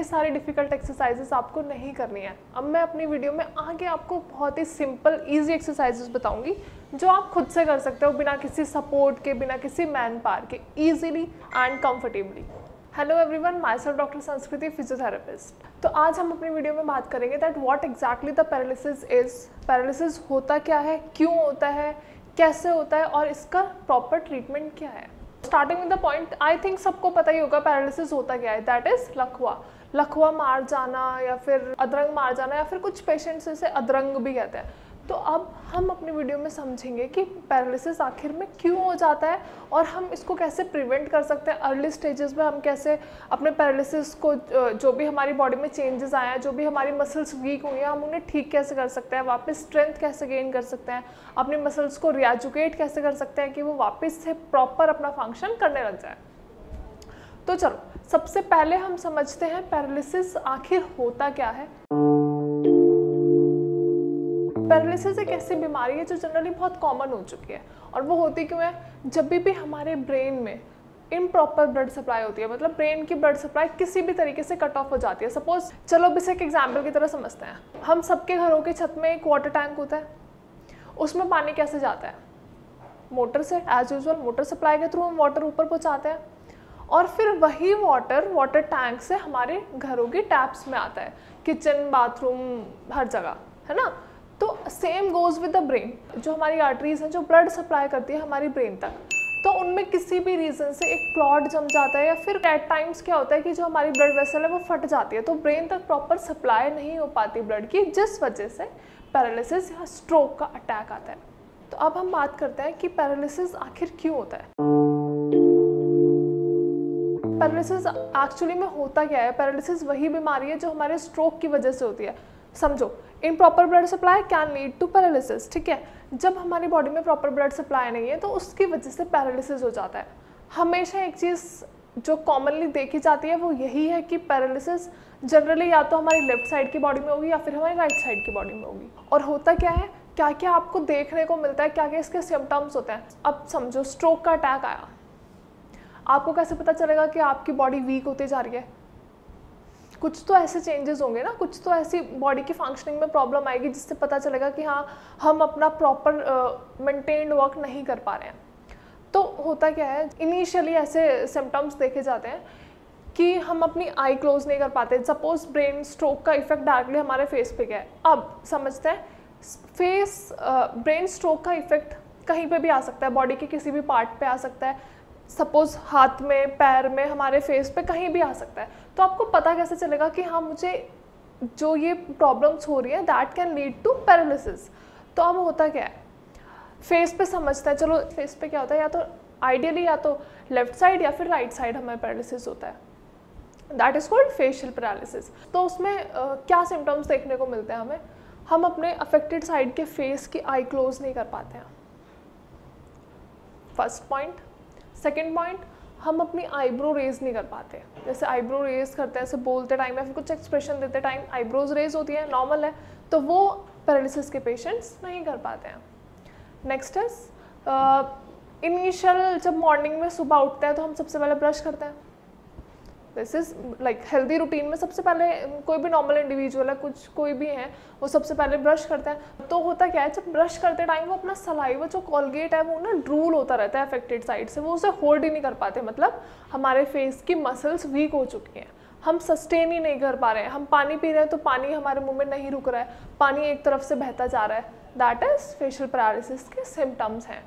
सारी difficult exercises आपको नहीं करनी है। अब मैं अपनी वीडियो में आगे आपको बहुत ही सिंपल इजी एक्सरसाइजेस बताऊंगी जो आप खुद से कर सकते हो बिना किसी सपोर्ट के, बिना किसी मैन पावर के, easily and comfortably. Hello everyone, my self doctor संस्कृति, फिजियोथेरेपिस्ट। तो आज हम अपनी वीडियो में बात करेंगे that what exactly the paralysis is. Paralysis होता क्या है, क्यों होता है, कैसे होता है और इसका प्रॉपर ट्रीटमेंट क्या है। Starting with the point, I think सबको पता ही होगा पैरालिसिस होता क्या है। दैट इज लकवा मार जाना या फिर अधरंग मार जाना, या फिर कुछ पेशेंट्स इसे अधरंग भी कहते हैं। तो अब हम अपनी वीडियो में समझेंगे कि पैरालिसिस आखिर में क्यों हो जाता है और हम इसको कैसे प्रिवेंट कर सकते हैं। अर्ली स्टेजेस में हम कैसे अपने पैरालिसिस को, जो भी हमारी बॉडी में चेंजेस आए हैं, जो भी हमारी मसल्स वीक हुई हैं, हम उन्हें ठीक कैसे कर सकते हैं, वापस स्ट्रेंथ कैसे गेन कर सकते हैं, अपनी मसल्स को रिएजुकेट कैसे कर सकते हैं कि वो वापस से प्रॉपर अपना फंक्शन करने लग जाए। तो चलो सबसे पहले हम समझते हैं पैरालिसिस आखिर होता क्या है। पैरालिसिस एक ऐसी बीमारी है जो जनरली बहुत कॉमन हो चुकी है। और वो होती क्यों है? जब भी हमारे ब्रेन में इम्प्रॉपर ब्लड सप्लाई होती है, मतलब ब्रेन की ब्लड सप्लाई किसी भी तरीके से कट ऑफ हो जाती है। सपोज, चलो अब इसे एक एग्जाम्पल की तरह समझते हैं। हम सबके घरों के छत में एक वाटर टैंक होता है, उसमें पानी कैसे जाता है? मोटर से, एज यूजुअल मोटर सप्लाई के थ्रू हम वाटर ऊपर पहुँचाते हैं और फिर वही वाटर टैंक से हमारे घरों की टैप्स में आता है, किचन, बाथरूम, हर जगह, है ना। तो same goes with the brain. जो हमारी आर्टरीज हैं जो ब्लड सप्लाई करती है हमारी ब्रेन तक, तो उनमें किसी भी रीज़न से एक क्लॉट जम जाता है या फिर एट टाइम्स क्या होता है कि जो हमारी ब्लड वेसल है वो फट जाती है, तो ब्रेन तक प्रॉपर सप्लाई नहीं हो पाती ब्लड की, जिस वजह से पैरालिसिस या स्ट्रोक का अटैक आता है। तो अब हम बात करते हैं कि पैरालिसिस आखिर क्यों होता है। पैरालिसिस एक्चुअली में होता क्या है? पैरालिसिस वही बीमारी है जो हमारे स्ट्रोक की वजह से होती है। समझो, improper blood supply can lead to paralysis, ठीक है। जब हमारी बॉडी में प्रॉपर ब्लड सप्लाई नहीं है तो उसकी वजह से पैरालिसिस हो जाता है। हमेशा एक चीज़ जो कॉमनली देखी जाती है वो यही है कि पैरालिसिस जनरली या तो हमारी लेफ्ट साइड की बॉडी में होगी या फिर हमारी राइट साइड की बॉडी में होगी। और होता क्या है, क्या क्या आपको देखने को मिलता है, क्या क्या इसके सिम्टम्स होते हैं। अब समझो स्ट्रोक का अटैक आया, आपको कैसे पता चलेगा कि आपकी बॉडी वीक होती जा रही है? कुछ तो ऐसे चेंजेस होंगे ना, कुछ तो ऐसी बॉडी की फंक्शनिंग में प्रॉब्लम आएगी जिससे पता चलेगा कि हाँ, हम अपना प्रॉपर मेंटेन्ड वर्क नहीं कर पा रहे हैं। तो होता क्या है, इनिशियली ऐसे सिम्टम्स देखे जाते हैं कि हम अपनी आई क्लोज नहीं कर पाते। सपोज ब्रेन स्ट्रोक का इफेक्ट डायरेक्टली हमारे फेस पे क्या है। अब समझते हैं, ब्रेन स्ट्रोक का इफेक्ट कहीं पे भी आ सकता है, बॉडी के किसी भी पार्ट पे आ सकता है। सपोज हाथ में, पैर में, हमारे फेस पे, कहीं भी आ सकता है। तो आपको पता कैसे चलेगा कि हाँ, मुझे जो ये प्रॉब्लम्स हो रही है that can lead to paralysis. तो अब होता क्या है, फेस पे समझते हैं। चलो फेस पे क्या होता है, या तो आइडियली या तो लेफ्ट साइड या फिर राइट साइड हमें पैरालिसिस होता है, that is called facial paralysis. तो उसमें क्या सिम्टम्स देखने को मिलते हैं हमें? हम अपने अफेक्टेड साइड के फेस की आई क्लोज नहीं कर पाते हैं, फर्स्ट पॉइंट। सेकेंड पॉइंट, हम अपनी आईब्रो रेज नहीं कर पाते। जैसे आईब्रो रेज करते हैं, ऐसे बोलते टाइम या फिर कुछ एक्सप्रेशन देते टाइम आईब्रोज रेज होती है, नॉर्मल है, तो वो पैरालिसिस के पेशेंट्स नहीं कर पाते हैं। नेक्स्ट इज इनिशियल, जब मॉर्निंग में सुबह उठते हैं तो हम सबसे पहले ब्रश करते हैं। This is like healthy routine में सबसे पहले कोई भी नॉर्मल इंडिविजुअल है, कुछ कोई भी है, वो सबसे पहले ब्रश करते हैं। तो होता क्या है, जब ब्रश करते टाइम वो अपना सलाइवा जो कॉलगेट है वो ना ड्रूल होता रहता है अफेक्टेड साइड से, वो उसे होल्ड ही नहीं कर पाते। मतलब हमारे फेस की मसल्स वीक हो चुकी हैं, हम सस्टेन ही नहीं कर पा रहे हैं। हम पानी पी रहे हैं तो पानी हमारे मुंह में नहीं रुक रहा है, पानी एक तरफ से बहता जा रहा है। दैट इज फेशियल पैरालिसिस के सिम्टम्स हैं।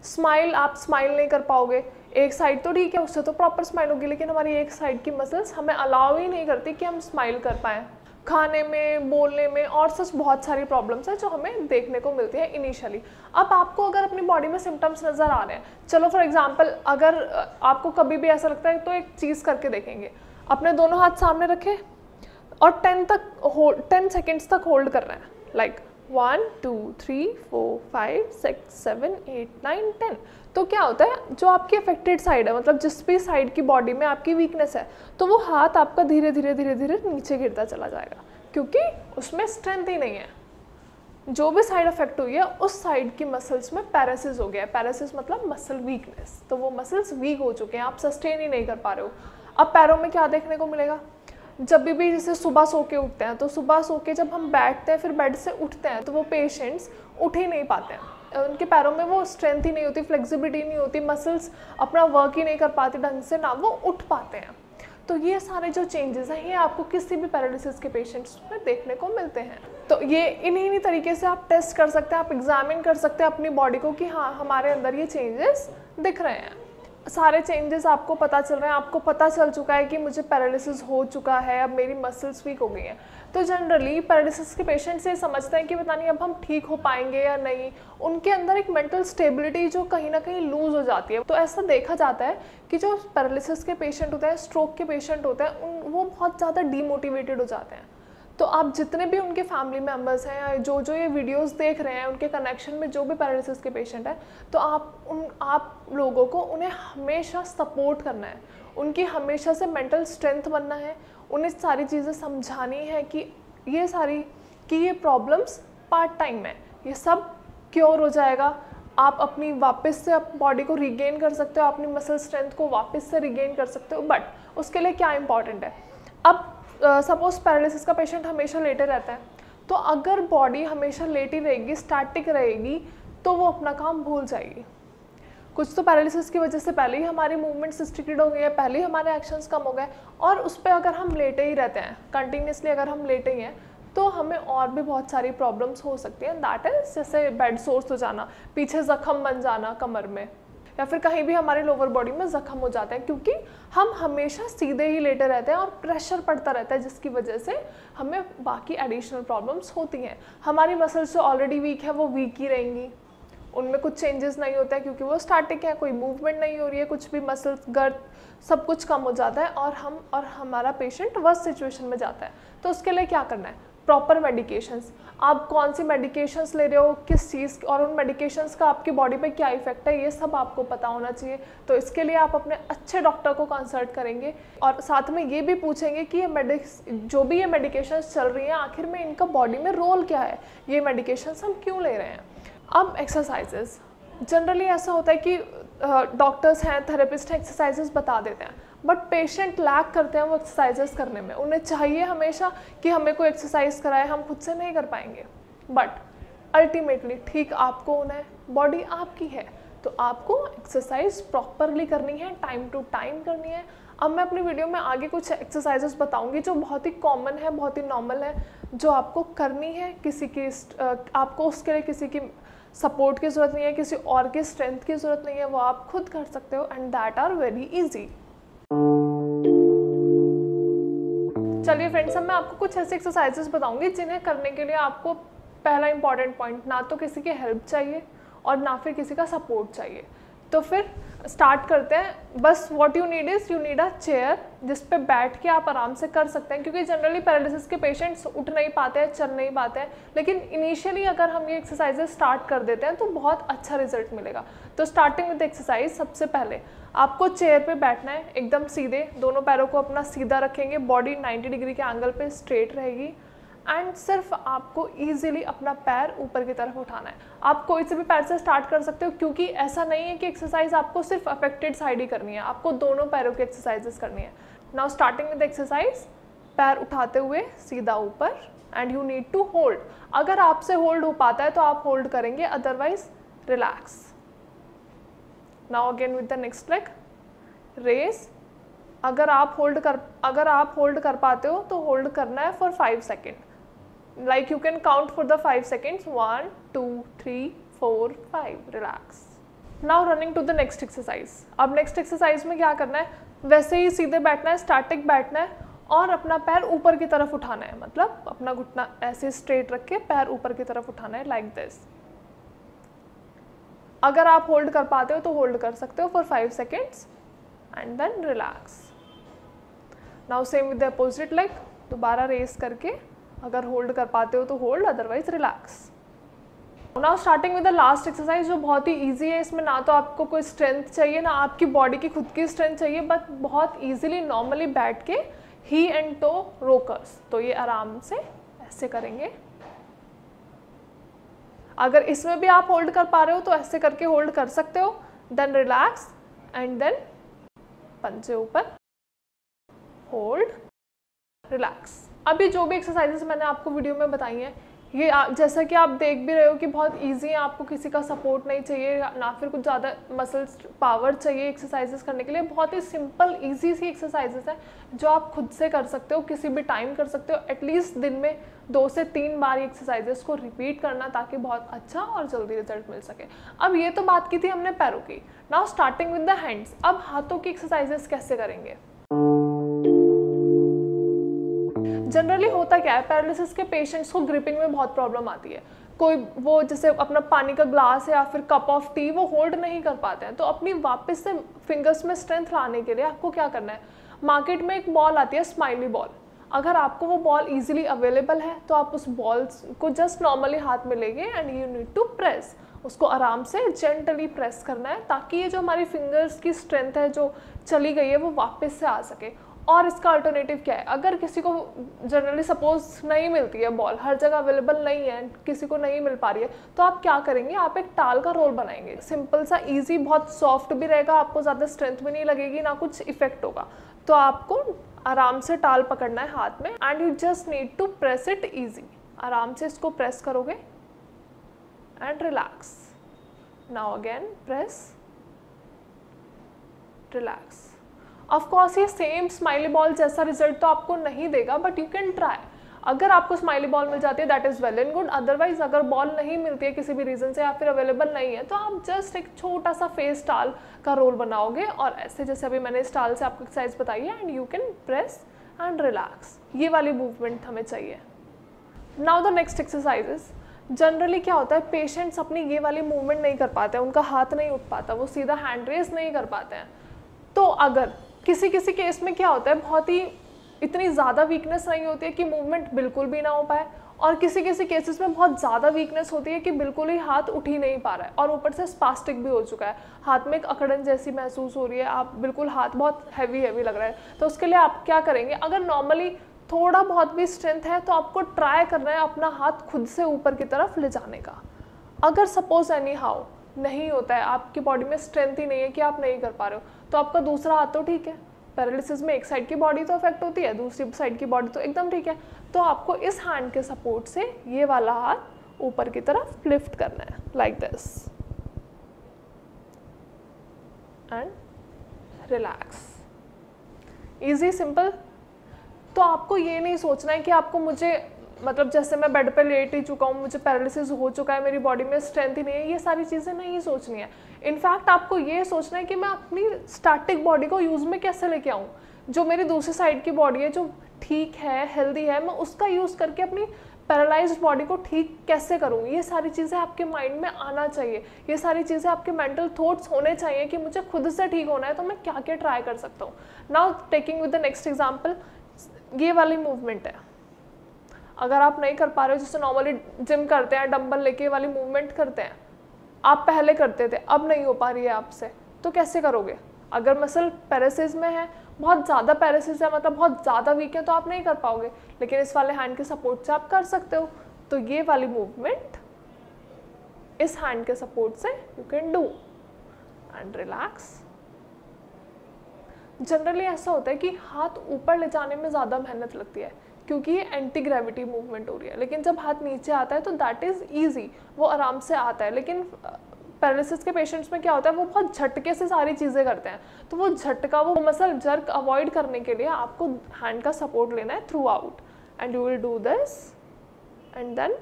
स्माइल, आप स्माइल नहीं कर पाओगे। एक साइड तो ठीक है, उससे तो प्रॉपर स्माइल होगी, लेकिन हमारी एक साइड की मसल्स हमें अलाउ ही नहीं करती कि हम स्माइल कर पाएँ। खाने में, बोलने में और सच बहुत सारी प्रॉब्लम्स हैं जो हमें देखने को मिलती है इनिशियली। अब आपको अगर अपनी बॉडी में सिम्टम्स नज़र आ रहे हैं, चलो फॉर एग्जांपल अगर आपको कभी भी ऐसा लगता है तो एक चीज़ करके देखेंगे, अपने दोनों हाथ सामने रखें और 10 सेकेंड्स तक होल्ड कर रहे हैं, लाइक 1 2 3 4 5 6 7 8 9 10। तो क्या होता है, जो आपकी अफेक्टेड साइड है, मतलब जिस भी साइड की बॉडी में आपकी वीकनेस है, तो वो हाथ आपका धीरे धीरे धीरे धीरे नीचे गिरता चला जाएगा, क्योंकि उसमें स्ट्रेंथ ही नहीं है। जो भी साइड अफेक्ट हुई है उस साइड की मसल्स में पैरासिस हो गया है। पैरासिस मतलब मसल वीकनेस, तो वो मसल्स वीक हो चुके हैं, आप सस्टेन ही नहीं कर पा रहे हो। अब पैरों में क्या देखने को मिलेगा, जब भी जैसे सुबह सो के उठते हैं, तो सुबह सो के जब हम बैठते हैं फिर बेड से उठते हैं, तो वो पेशेंट्स उठ ही नहीं पाते हैं, उनके पैरों में वो स्ट्रेंथ ही नहीं होती, फ्लेक्सिबिलिटी नहीं होती, मसल्स अपना वर्क ही नहीं कर पाती ढंग से, ना वो उठ पाते हैं। तो ये सारे जो चेंजेस हैं ये आपको किसी भी पैरालिसिस के पेशेंट्स में देखने को मिलते हैं। तो ये इन्हीं तरीके से आप टेस्ट कर सकते हैं, आप एग्जामिन कर सकते हैं अपनी बॉडी को कि हाँ हमारे अंदर ये चेंजेस दिख रहे हैं, सारे चेंजेस आपको पता चल रहे हैं, आपको पता चल चुका है कि मुझे पैरालिसिस हो चुका है, अब मेरी मसल्स वीक हो गई हैं। तो जनरली पैरालिसिस के पेशेंट्स ये समझते हैं कि पता नहीं अब हम ठीक हो पाएंगे या नहीं, उनके अंदर एक मेंटल स्टेबिलिटी जो कहीं ना कहीं लूज़ हो जाती है। तो ऐसा देखा जाता है कि जो पैरालिसिस के पेशेंट होते हैं, स्ट्रोक के पेशेंट होते हैं, वो बहुत ज़्यादा डीमोटिवेटेड हो जाते हैं। तो आप जितने भी उनके फैमिली मेम्बर्स हैं या जो ये वीडियोस देख रहे हैं, उनके कनेक्शन में जो भी पैरालिसिस के पेशेंट है, तो आप लोगों को उन्हें हमेशा सपोर्ट करना है, उनकी हमेशा से मेंटल स्ट्रेंथ बनना है, उन्हें सारी चीज़ें समझानी है कि ये प्रॉब्लम्स पार्ट टाइम है, ये सब क्योर हो जाएगा, आप अपनी वापस से बॉडी को रिगेन कर सकते हो, अपनी मसल स्ट्रेंथ को वापस से रिगेन कर सकते हो। बट उसके लिए क्या इंपॉर्टेंट है, अब सपोज पैरालिसिस का पेशेंट हमेशा लेटे रहता है, तो अगर बॉडी हमेशा लेटी रहेगी, स्टैटिक रहेगी, तो वो अपना काम भूल जाएगी। कुछ तो पैरालिसिस की वजह से पहले ही हमारी मूवमेंट्स रिस्ट्रिक्टेड हो गई है, पहले ही हमारे एक्शंस कम हो गए, और उस पर अगर हम लेटे ही रहते हैं कंटिन्यूसली, अगर हम लेटे ही हैं, तो हमें और भी बहुत सारी प्रॉब्लम्स हो सकती हैं। दैट इज जैसे बेड सोर्स हो जाना, पीछे जख्म बन जाना कमर में, या फिर कहीं भी हमारे लोअर बॉडी में जख्म हो जाते हैं, क्योंकि हम हमेशा सीधे ही लेटे रहते हैं और प्रेशर पड़ता रहता है, जिसकी वजह से हमें बाकी एडिशनल प्रॉब्लम्स होती हैं। हमारी मसल्स जो ऑलरेडी वीक है वो वीक ही रहेंगी, उनमें कुछ चेंजेस नहीं होता है क्योंकि वो स्टैटिक है, कोई मूवमेंट नहीं हो रही है, कुछ भी मसल्स गर्द सब कुछ कम हो जाता है, और हमारा पेशेंट वर्स्ट सिचुएशन में जाता है। तो उसके लिए क्या करना है, प्रॉपर मेडिकेशंस, आप कौन सी मेडिकेशंस ले रहे हो, किस चीज़ और उन मेडिकेशंस का आपकी बॉडी पे क्या इफेक्ट है, ये सब आपको पता होना चाहिए। तो इसके लिए आप अपने अच्छे डॉक्टर को कंसल्ट करेंगे और साथ में ये भी पूछेंगे कि जो भी ये मेडिकेशंस चल रही हैं आखिर में इनका बॉडी में रोल क्या है, ये मेडिकेशंस हम क्यों ले रहे हैं। अब एक्सरसाइजेस, जनरली ऐसा होता है कि डॉक्टर्स हैं, थेरेपिस्ट हैं, एक्सरसाइजेस बता देते हैं, बट पेशेंट लैक करते हैं वो एक्सरसाइजेस करने में। उन्हें चाहिए हमेशा कि हमें कोई एक्सरसाइज कराए, हम खुद से नहीं कर पाएंगे। बट अल्टीमेटली ठीक आपको होना है, बॉडी आपकी है, तो आपको एक्सरसाइज प्रॉपरली करनी है, टाइम टू टाइम करनी है। अब मैं अपनी वीडियो में आगे कुछ एक्सरसाइजेस बताऊंगी जो बहुत ही कॉमन है, बहुत ही नॉर्मल है, जो आपको करनी है। आपको उसके लिए किसी की सपोर्ट की ज़रूरत नहीं है, किसी और की स्ट्रेंथ की ज़रूरत नहीं है, वो आप खुद कर सकते हो, and that are very easy. चलिए फ्रेंड्स, अब मैं आपको कुछ ऐसे एक्सरसाइजेस बताऊंगी जिन्हें करने के लिए आपको पहला इंपॉर्टेंट पॉइंट, ना तो किसी की हेल्प चाहिए और ना फिर किसी का सपोर्ट चाहिए। तो फिर स्टार्ट करते हैं। बस what you need a chair जिस पे बैठ के आप आराम से कर सकते हैं, क्योंकि जनरली पैरालिसिस के पेशेंट्स उठ नहीं पाते हैं, चल नहीं पाते हैं, लेकिन इनिशियली अगर हम ये एक्सरसाइजेस स्टार्ट कर देते हैं तो बहुत अच्छा रिजल्ट मिलेगा। तो स्टार्टिंग विद एक्सरसाइज, सबसे पहले आपको चेयर पे बैठना है, एकदम सीधे, दोनों पैरों को अपना सीधा रखेंगे, बॉडी 90 डिग्री के एंगल पे स्ट्रेट रहेगी, एंड सिर्फ आपको ईजिली अपना पैर ऊपर की तरफ उठाना है। आप कोई से भी पैर से स्टार्ट कर सकते हो, क्योंकि ऐसा नहीं है कि एक्सरसाइज आपको सिर्फ अफेक्टेड साइड ही करनी है, आपको दोनों पैरों की एक्सरसाइजेस करनी है। नाउ स्टार्टिंग विद एक्सरसाइज, पैर उठाते हुए सीधा ऊपर, and you need to hold. अगर आपसे होल्ड हो पाता है तो आप होल्ड करेंगे, otherwise relax. Now again with the next leg, raise. अगर आप होल्ड कर पाते हो तो होल्ड करना है for 5 second. Like you can count for the 5 seconds, 1 2 3 4 5, relax. Now running to the next exercise. अब नेक्स्ट एक्सरसाइज में क्या करना है, वैसे ही सीधे बैठना है, स्टैटिक बैठना है, और अपना पैर ऊपर की तरफ उठाना है, मतलब अपना घुटना ऐसे स्ट्रेट रख के पैर ऊपर की तरफ उठाना है, लाइक दिस। अगर आप होल्ड कर पाते हो तो होल्ड कर सकते हो for 5 seconds and then relax. Now same with the opposite leg, दोबारा रेस करके, अगर होल्ड कर पाते हो तो hold, otherwise relax. Now starting with the last exercise, जो बहुत ही इजी है। इसमें ना तो आपको कोई स्ट्रेंथ चाहिए, ना आपकी बॉडी की खुद की स्ट्रेंथ चाहिए, बट बहुत इजीली नॉर्मली बैठ के ही एंड टो रोकर्स। तो ये आराम से ऐसे करेंगे। अगर इसमें भी आप होल्ड कर पा रहे हो तो ऐसे करके होल्ड कर सकते हो, देन रिलैक्स एंड देन पंजे ऊपर, होल्ड, रिलैक्स। अभी जो भी एक्सरसाइजेस मैंने आपको वीडियो में बताई हैं, ये जैसा कि आप देख भी रहे हो कि बहुत इजी है, आपको किसी का सपोर्ट नहीं चाहिए, ना फिर कुछ ज़्यादा मसल्स पावर चाहिए एक्सरसाइजेस करने के लिए। बहुत ही सिंपल इजी सी एक्सरसाइजेस है जो आप खुद से कर सकते हो, किसी भी टाइम कर सकते हो। एटलीस्ट दिन में 2 से 3 बार ये एक्सरसाइजेस को रिपीट करना, ताकि बहुत अच्छा और जल्दी रिजल्ट मिल सके। अब ये तो बात की थी हमने पैरों की। Now starting with the hands. अब हाथों की एक्सरसाइजेस कैसे करेंगे? जनरली होता क्या है, पैरालिसिस के पेशेंट्स को ग्रिपिंग में बहुत प्रॉब्लम आती है। कोई वो जैसे अपना पानी का ग्लास है या फिर कप ऑफ टी वो होल्ड नहीं कर पाते हैं। तो अपनी वापस से फिंगर्स में स्ट्रेंथ लाने के लिए आपको क्या करना है, मार्केट में एक बॉल आती है स्माइली बॉल। अगर आपको वो बॉल इजीली अवेलेबल है तो आप उस बॉल को जस्ट नॉर्मली हाथ में लेंगे and you need to press. उसको आराम से जेंटली प्रेस करना है, ताकि ये जो हमारी फिंगर्स की स्ट्रेंथ है जो चली गई है वो वापस से आ सके। और इसका अल्टरनेटिव क्या है, अगर किसी को जनरली सपोज नहीं मिलती है बॉल, हर जगह अवेलेबल नहीं है, किसी को नहीं मिल पा रही है, तो आप क्या करेंगे, आप एक टाल का रोल बनाएंगे। सिंपल सा, इजी, बहुत सॉफ्ट भी रहेगा, आपको ज़्यादा स्ट्रेंथ भी नहीं लगेगी, ना कुछ इफेक्ट होगा। तो आपको आराम से टाल पकड़ना है हाथ में and you just need to press it easy. आराम से इसको प्रेस करोगे and relax. Now again press, relax. Of course ये सेम स्माइली बॉल जैसा रिजल्ट तो आपको नहीं देगा, बट यू कैन ट्राई। अगर आपको स्माइली बॉल मिल जाती है that is well and good. Otherwise अगर बॉल नहीं मिलती है किसी भी रीज़न से या फिर अवेलेबल नहीं है, तो आप जस्ट एक छोटा सा फेस टाल का रोल बनाओगे और ऐसे जैसे अभी मैंने इस टाल से आपको एक्सरसाइज बताई है and you can press and relax. ये वाली मूवमेंट हमें चाहिए। Now the next exercises. Generally क्या होता है, पेशेंट्स अपनी ये वाली मूवमेंट नहीं कर पाते हैं, उनका हाथ नहीं उठ पाता, वो सीधा हैंड रेस नहीं कर पाते हैं। तो अगर किसी किसी केस में क्या होता है, बहुत ही इतनी ज़्यादा वीकनेस नहीं होती है कि मूवमेंट बिल्कुल भी ना हो पाए, और किसी किसी केसेस में बहुत ज़्यादा वीकनेस होती है कि बिल्कुल ही हाथ उठ ही नहीं पा रहा है और ऊपर से स्पास्टिक भी हो चुका है, हाथ में एक अकड़न जैसी महसूस हो रही है, आप बिल्कुल हाथ बहुत हैवी लग रहा है। तो उसके लिए आप क्या करेंगे, अगर नॉर्मली थोड़ा बहुत भी स्ट्रेंथ है तो आपको ट्राई करना है अपना हाथ खुद से ऊपर की तरफ ले जाने का। अगर सपोज एनी हाउ नहीं होता है, आपकी बॉडी में स्ट्रेंथ ही नहीं है कि आप नहीं कर पा रहे हो, तो आपका दूसरा हाथ तो ठीक है। पैरालिसिस में एक साइड की बॉडी तो अफेक्ट होती है, दूसरी साइड की बॉडी तो एकदम ठीक है। तो आपको इस हैंड के सपोर्ट से ये वाला हाथ ऊपर की तरफ लिफ्ट करना है, like this, and relax. Easy, simple. तो आपको ये नहीं सोचना है कि आपको मुझे मतलब जैसे मैं बेड पे लेट ही चुका हूँ, मुझे पैरालिसिस हो चुका है, मेरी बॉडी में स्ट्रेंथ ही नहीं है, ये सारी चीज़ें नहीं सोचनी है। इनफैक्ट आपको ये सोचना है कि मैं अपनी स्टैटिक बॉडी को यूज़ में कैसे लेके आऊँ, जो मेरी दूसरी साइड की बॉडी है जो ठीक है, हेल्दी है, मैं उसका यूज़ करके अपनी पैरालाइज्ड बॉडी को ठीक कैसे करूँ। ये सारी चीज़ें आपके माइंड में आना चाहिए, ये सारी चीज़ें आपके मेंटल थॉट्स होने चाहिए कि मुझे खुद से ठीक होना है तो मैं क्या क्या ट्राई कर सकता हूँ। Now taking with the next example, ये वाली मूवमेंट है। अगर आप नहीं कर पा रहे हो, जैसे नॉर्मली जिम करते हैं, डंबल लेके वाली मूवमेंट करते हैं, आप पहले करते थे, अब नहीं हो पा रही है आपसे, तो कैसे करोगे? अगर मसल पैरालिसिस में है, बहुत ज़्यादा पैरालिसिस है, मतलब बहुत ज़्यादा वीक है, तो आप नहीं कर पाओगे, लेकिन इस वाले हैंड के सपोर्ट से आप कर सकते हो। तो ये वाली मूवमेंट इस हैंड के सपोर्ट से you can do and relax. Generally ऐसा होता है कि हाथ ऊपर ले जाने में ज़्यादा मेहनत लगती है क्योंकि ये एंटी ग्रेविटी मूवमेंट हो रही है, लेकिन जब हाथ नीचे आता है तो दैट इज़ ईजी, वो आराम से आता है। लेकिन पैरालिसिस के पेशेंट्स में क्या होता है, वो बहुत झटके से सारी चीज़ें करते हैं, तो वो झटका, वो मसल जर्क अवॉइड करने के लिए आपको हैंड का सपोर्ट लेना है throughout and you will do this and then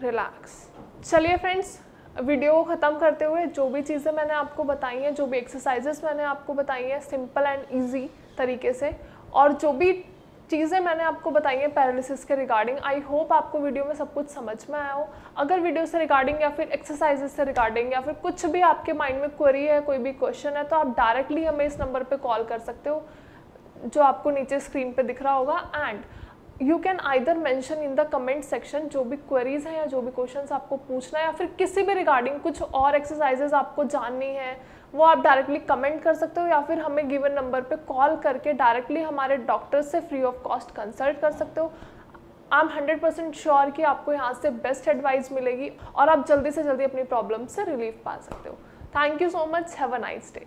relax. चलिए फ्रेंड्स, वीडियो को ख़त्म करते हुए जो भी चीज़ें मैंने आपको बताई हैं, जो भी एक्सरसाइजेस मैंने आपको बताई हैं सिंपल एंड ईजी तरीके से, और जो भी चीज़ें मैंने आपको बताई हैं पैरालिसिस के रिगार्डिंग, आई होप आपको वीडियो में सब कुछ समझ में आया हो। अगर वीडियो से रिगार्डिंग या फिर एक्सरसाइजेस से रिगार्डिंग या फिर कुछ भी आपके माइंड में क्वेरी है, कोई भी क्वेश्चन है, तो आप डायरेक्टली हमें इस नंबर पे कॉल कर सकते हो जो आपको नीचे स्क्रीन पे दिख रहा होगा, and you can either mention in the comment section जो भी क्वेरीज हैं या जो भी क्वेश्चंस आपको पूछना है या फिर किसी भी रिगार्डिंग कुछ और एक्सरसाइजेज आपको जाननी है, वो आप डायरेक्टली कमेंट कर सकते हो या फिर हमें गिवन नंबर पे कॉल करके डायरेक्टली हमारे डॉक्टर से फ्री ऑफ कॉस्ट कंसल्ट कर सकते हो। आई एम 100% श्योर कि आपको यहाँ से बेस्ट एडवाइस मिलेगी और आप जल्दी से जल्दी अपनी प्रॉब्लम से रिलीफ पा सकते हो। Thank you so much, have a nice day.